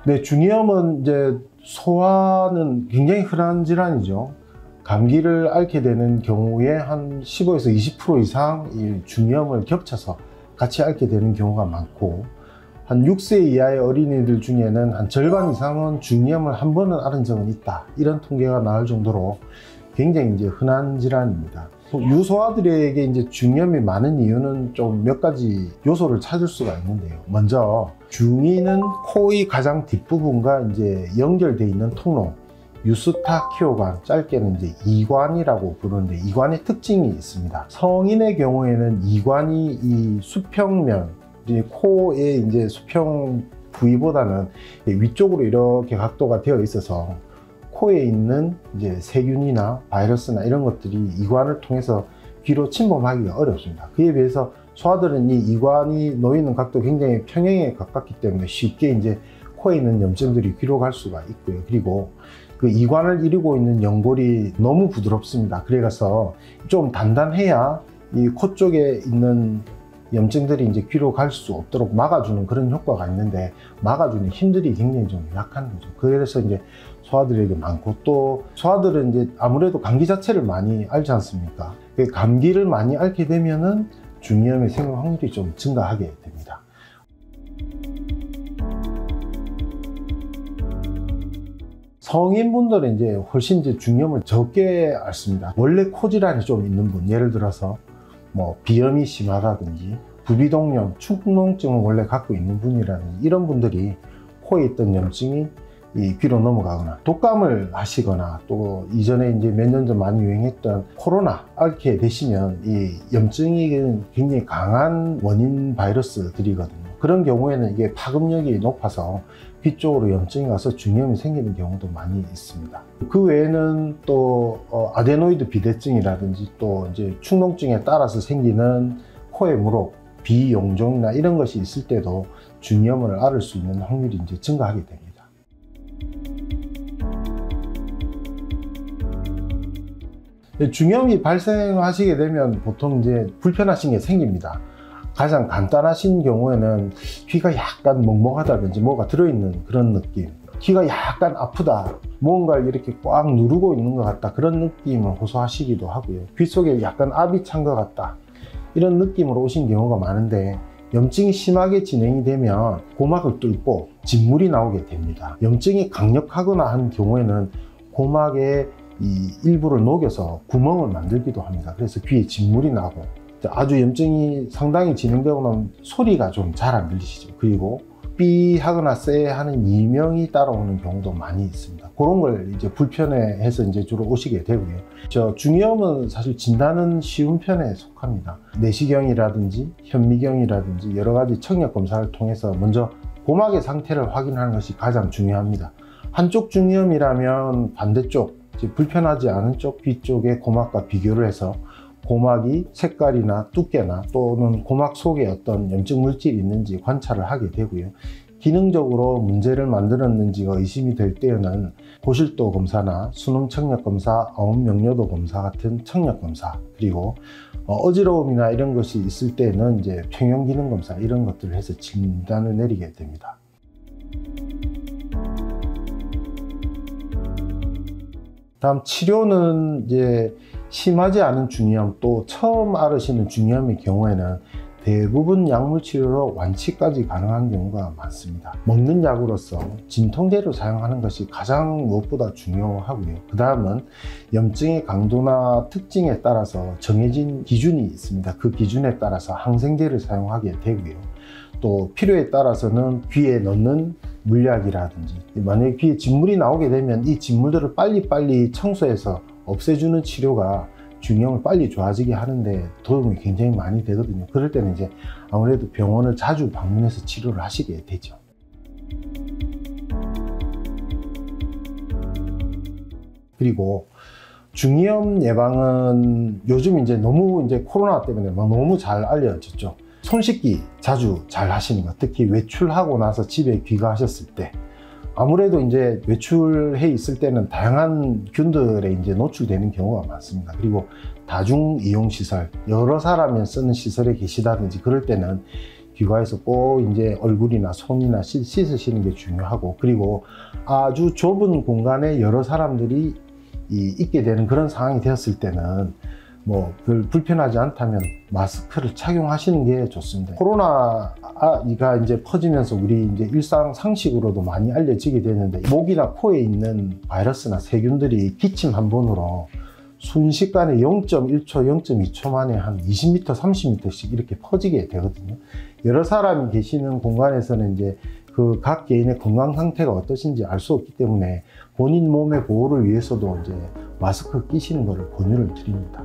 네, 중이염은 이제 소아는 굉장히 흔한 질환이죠. 감기를 앓게 되는 경우에 한 15에서 20% 이상 이 중이염을 겹쳐서 같이 앓게 되는 경우가 많고, 한 6세 이하의 어린이들 중에는 한 절반 이상은 중이염을 한 번은 앓은 적은 있다, 이런 통계가 나올 정도로 굉장히 이제 흔한 질환입니다. 유소아들에게 이제 중이염이 많은 이유는 좀 몇 가지 요소를 찾을 수가 있는데요. 먼저 중이는 코의 가장 뒷부분과 이제 연결되어 있는 통로, 유스타키오관, 짧게는 이제 이관이라고 부르는데, 이관의 특징이 있습니다. 성인의 경우에는 이관이 이 수평면, 이제 코의 이제 수평 부위보다는 위쪽으로 이렇게 각도가 되어 있어서 코에 있는 이제 세균이나 바이러스나 이런 것들이 이관을 통해서 귀로 침범하기가 어렵습니다. 그에 비해서 소아들은 이 이관이 놓이는 각도 굉장히 평행에 가깝기 때문에 쉽게 이제 코에 있는 염증들이 귀로 갈 수가 있고요. 그리고 그 이관을 이루고 있는 연골이 너무 부드럽습니다. 그래서 좀 단단해야 이 코 쪽에 있는 염증들이 이제 귀로 갈 수 없도록 막아주는 그런 효과가 있는데, 막아주는 힘들이 굉장히 좀 약한 거죠. 그래서 이제 소아들에게 많고, 또 소아들은 이제 아무래도 감기 자체를 많이 앓지 않습니까? 감기를 많이 앓게 되면은 중이염의 생길 확률이 좀 증가하게 됩니다. 성인분들은 이제 훨씬 이제 중이염을 적게 앓습니다. 원래 코 질환이 좀 있는 분, 예를 들어서 뭐 비염이 심하다든지 부비동염, 축농증을 원래 갖고 있는 분이라든지, 이런 분들이 코에 있던 염증이 이 귀로 넘어가거나, 독감을 하시거나, 또 이전에 이제 몇 년 전 많이 유행했던 코로나 앓게 되시면 이 염증이 굉장히 강한 원인 바이러스들이거든요. 그런 경우에는 이게 파급력이 높아서 귀 쪽으로 염증이 가서 중이염이 생기는 경우도 많이 있습니다. 그 외에는 또 아데노이드 비대증이라든지, 또 이제 축농증에 따라서 생기는 코의 무록, 비용종이나 이런 것이 있을 때도 중이염을 앓을 수 있는 확률이 이제 증가하게 됩니다. 중이염이 발생하시게 되면 보통 이제 불편하신 게 생깁니다. 가장 간단하신 경우에는 귀가 약간 먹먹하다든지 뭐가 들어있는 그런 느낌, 귀가 약간 아프다, 뭔가를 이렇게 꽉 누르고 있는 것 같다, 그런 느낌을 호소하시기도 하고요. 귀 속에 약간 압이 찬 것 같다, 이런 느낌으로 오신 경우가 많은데, 염증이 심하게 진행이 되면 고막을 뚫고 진물이 나오게 됩니다. 염증이 강력하거나 한 경우에는 고막의 이 일부를 녹여서 구멍을 만들기도 합니다. 그래서 귀에 진물이 나고, 아주 염증이 상당히 진행되고 나면 소리가 좀 잘 안 들리시죠. 그리고 삐 하거나 쎄 하는 이명이 따라오는 경우도 많이 있습니다. 그런 걸 이제 불편해해서 이제 주로 오시게 되고요. 중이염은 사실 진단은 쉬운 편에 속합니다. 내시경이라든지 현미경이라든지 여러 가지 청력 검사를 통해서 먼저 고막의 상태를 확인하는 것이 가장 중요합니다. 한쪽 중이염이라면 반대쪽, 불편하지 않은 쪽 귀 쪽의 고막과 비교를 해서 고막이 색깔이나 두께나 또는 고막 속에 어떤 염증 물질이 있는지 관찰을 하게 되고요. 기능적으로 문제를 만들었는지가 의심이 될 때에는 고실도 검사나 수능 청력 검사, 아웃명료도 검사 같은 청력 검사, 그리고 어지러움이나 이런 것이 있을 때는 이제 평형 기능 검사, 이런 것들을 해서 진단을 내리게 됩니다. 다음 치료는 이제 심하지 않은 중이염, 또 처음 앓으시는 중이염의 경우에는 대부분 약물 치료로 완치까지 가능한 경우가 많습니다. 먹는 약으로서 진통제를 사용하는 것이 가장 무엇보다 중요하고요. 그 다음은 염증의 강도나 특징에 따라서 정해진 기준이 있습니다. 그 기준에 따라서 항생제를 사용하게 되고요. 또 필요에 따라서는 귀에 넣는 물약이라든지, 만약에 귀에 진물이 나오게 되면 이 진물들을 빨리빨리 청소해서 없애주는 치료가 중이염을 빨리 좋아지게 하는데 도움이 굉장히 많이 되거든요. 그럴 때는 이제 아무래도 병원을 자주 방문해서 치료를 하시게 되죠. 그리고 중이염 예방은 요즘 이제 너무 코로나 때문에 너무 잘 알려졌죠. 손 씻기 자주 잘 하시는 것, 특히 외출하고 나서 집에 귀가하셨을 때, 아무래도 이제 외출해 있을 때는 다양한 균들에 이제 노출되는 경우가 많습니다. 그리고 다중 이용 시설, 여러 사람이 쓰는 시설에 계시다든지 그럴 때는 귀가해서 꼭 이제 얼굴이나 손이나 씻으시는 게 중요하고, 그리고 아주 좁은 공간에 여러 사람들이 있게 되는 그런 상황이 되었을 때는 뭐 별 불편하지 않다면 마스크를 착용하시는 게 좋습니다. 코로나가 이제 퍼지면서 우리 이제 일상 상식으로도 많이 알려지게 되는데, 목이나 코에 있는 바이러스나 세균들이 기침 한 번으로 순식간에 0.1초, 0.2초 만에 한 20m, 30m씩 이렇게 퍼지게 되거든요. 여러 사람이 계시는 공간에서는 이제 그 각 개인의 건강 상태가 어떠신지 알 수 없기 때문에 본인 몸의 보호를 위해서도 이제 마스크 끼시는 것을 권유를 드립니다.